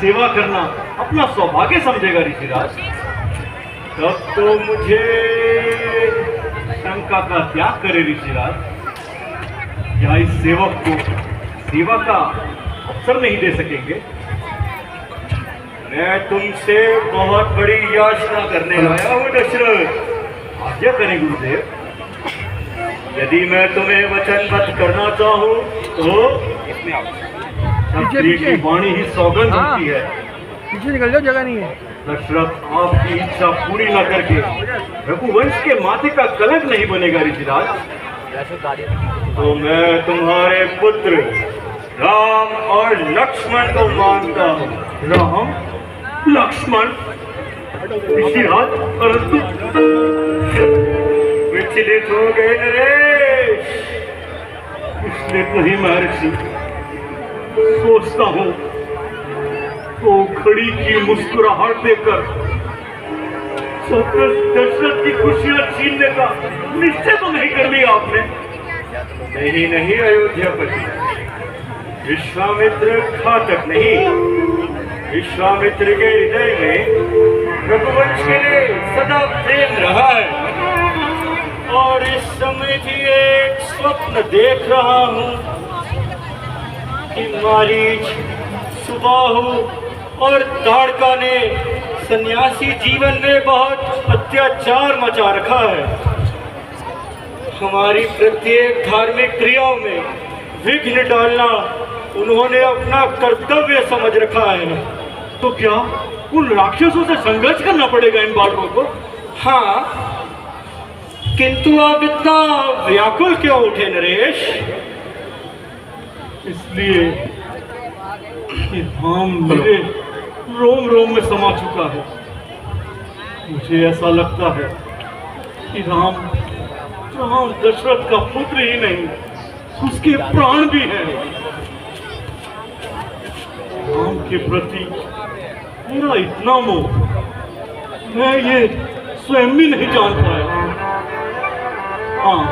सेवा करना अपना सौभाग्य समझेगा ऋषिराज, तब तो मुझे शंका का त्याग करे ऋषिराज। क्या इस सेवक को सेवा का अवसर नहीं दे सकेंगे? मैं तुमसे बहुत बड़ी याचना करने आया हूँ दशरथ। आज्ञा करें गुरुदेव। यदि मैं तुम्हें वचनबद्ध करना चाहूँ तो इसमें क्षत्रिय की वाणी ही सौगंध होती है। पीछे निकल जाओ, जगह नहीं है। दशरथ आपकी इच्छा पूरी न करके रघुवंश के माथे का कलंक नहीं बनेगा ऋषिराज। तो मैं तुम्हारे पुत्र राम और लक्ष्मण को मानता हूँ। राम लक्ष्मण ऋषिराज, परंतु विचलित हो गए नरेश। इसलिए नहीं महर्षि, सोचता हूँ तो खड़ी की मुस्कुराहट देकर दशरथ की खुशियां छीनने का निश्चय तो नहीं कर लिया आपने? नहीं नहीं अयोध्यापति, विश्वामित्र घातक नहीं। विश्वामित्र के हृदय में रघुवंश के लिए सदा प्रेम रहा है। और इस समय भी एक स्वप्न देख रहा हूँ कि मारीच, सुबाहु और ताड़का ने सन्यासी जीवन में बहुत अत्याचार मचा रखा है। हमारी प्रत्येक धार्मिक क्रियाओं में विघ्न डालना उन्होंने अपना कर्तव्य समझ रखा है। तो क्या उन राक्षसों से संघर्ष करना पड़ेगा इन बालकों को? हाँ, किंतु आप इतना व्याकुल क्यों उठे नरेश? इसलिए कि राम मेरे रोम रोम में समा चुका है। मुझे ऐसा लगता है कि राम दशरथ का पुत्र ही नहीं, उसके प्राण भी हैं। राम के प्रति मेरा इतना मोह मैं ये स्वयं भी नहीं जान पाया। हाँ,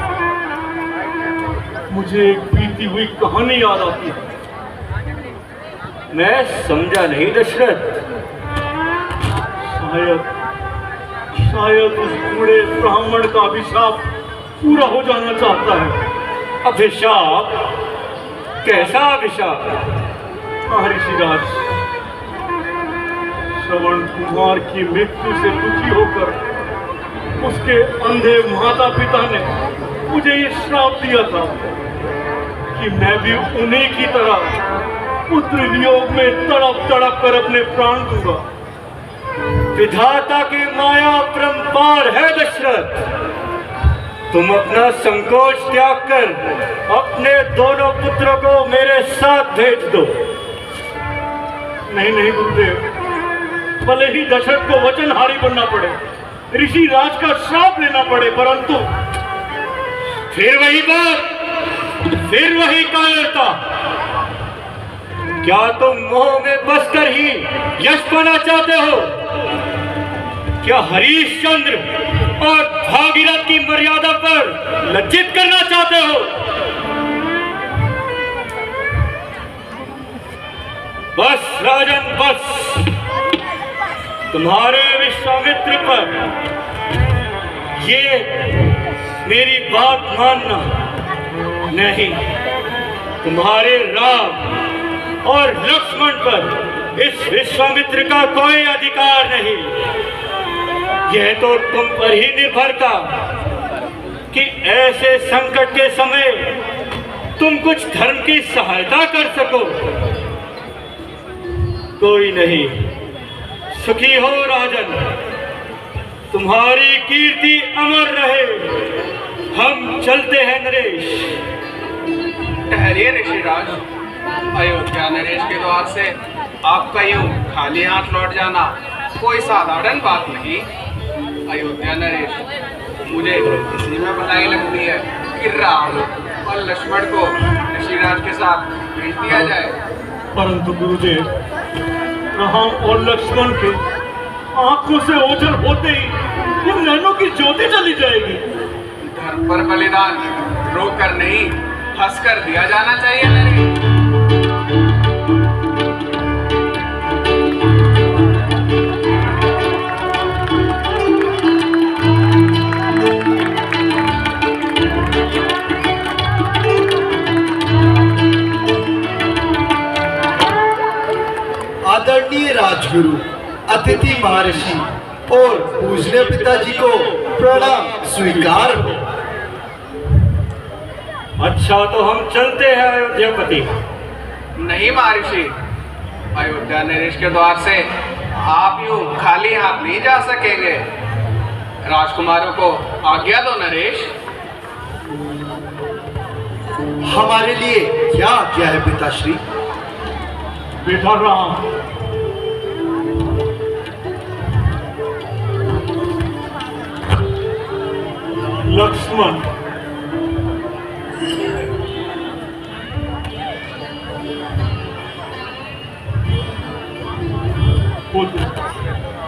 मुझे एक बीती हुई कहानी याद आती है। मैं समझा नहीं दशरथ। शायद उस बूढ़े ब्राह्मण का अभिशाप पूरा हो जाना चाहता है। अभिशाप? कैसा अभिशाप? ऋषिराज, श्रवण कुमार की मृत्यु से दुखी होकर उसके अंधे माता पिता ने मुझे ये श्राप दिया था कि मैं भी उन्हीं की तरह पुत्र वियोग में तड़प तड़प कर अपने प्राण दूंगा। विधाता की माया अपरंपार है दशरथ। तुम अपना संकोच त्याग कर अपने दोनों पुत्रों को मेरे साथ भेज दो। नहीं नहीं गुरुदेव, भले ही दशरथ को वचनहारी बनना पड़े, ऋषि राज का श्राप लेना पड़े, परंतु फिर वही बात, फिर वही कायरता। क्या तुम मोह में बसकर ही यश पाना चाहते हो? क्या हरीशचंद्र और भागीरथ की मर्यादा पर लज्जित करना चाहते हो? बस राजन बस। तुम्हारे विश्वामित्र पर ये मेरी बात मानना नहीं। तुम्हारे राम और लक्ष्मण पर इस विश्वामित्र का कोई अधिकार नहीं। यह तो तुम पर ही निर्भर था कि ऐसे संकट के समय तुम कुछ धर्म की सहायता कर सको। कोई नहीं, सुखी हो राजन, तुम्हारी कीर्ति अमर रहे। हम चलते हैं नरेश। ठहरिए ऋषिराज, अयोध्या नरेश के द्वार से आपका यूं खाली हाथ लौट जाना कोई साधारण बात नहीं। अयोध्या नरेश, मुझे इसी में भलाई लगती है कि राम और लक्ष्मण को ऋषिराज के साथ भेज दिया जाए। परंतु गुरुदेव, राम और लक्ष्मण के आंखों से ओझल होते ही इन नैनों की ज्योति चली जाएगी। धर्म पर बलिदान रोकर नहीं, हंसकर दिया जाना चाहिए नरेश। आदरणीय राजगुरु, अतिथि महर्षि और पूजनीय पिताजी को प्रणाम स्वीकार हो। अच्छा, तो हम चलते हैं अयोध्यापति। नहीं महर्षि, अयोध्या नरेश के द्वार से आप यूं खाली हाथ नहीं जा सकेंगे। राजकुमारों को आज्ञा दो नरेश। हमारे लिए क्या आज्ञा है पिताश्री? बेटा राम, लक्ष्मण, पुत्र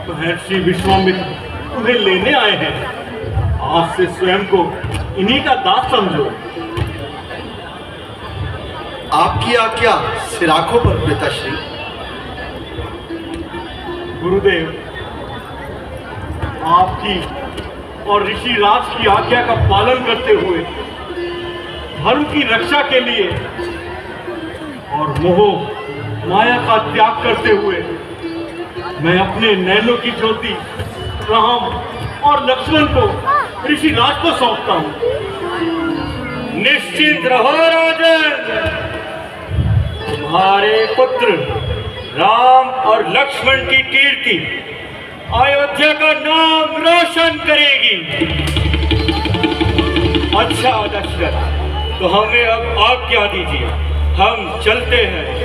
महर्षि विश्वामित्र तुम्हें लेने आए हैं। आज से स्वयं को इन्हीं का दास समझो। आपकी आज्ञा सिराखों पर पिताश्री। गुरुदेव, आपकी और ऋषि राज की आज्ञा का पालन करते हुए धर्म की रक्षा के लिए और मोह माया का त्याग करते हुए मैं अपने नैनों की ज्योति राम और लक्ष्मण को ऋषि राज को सौंपता हूं। निश्चिंत रहो राजन, तुम्हारे पुत्र राम और लक्ष्मण की कीर्ति अयोध्या का नाम रोशन करेगी। अच्छा दशरथ, तो हमें अब आज्ञा दीजिए, हम चलते हैं।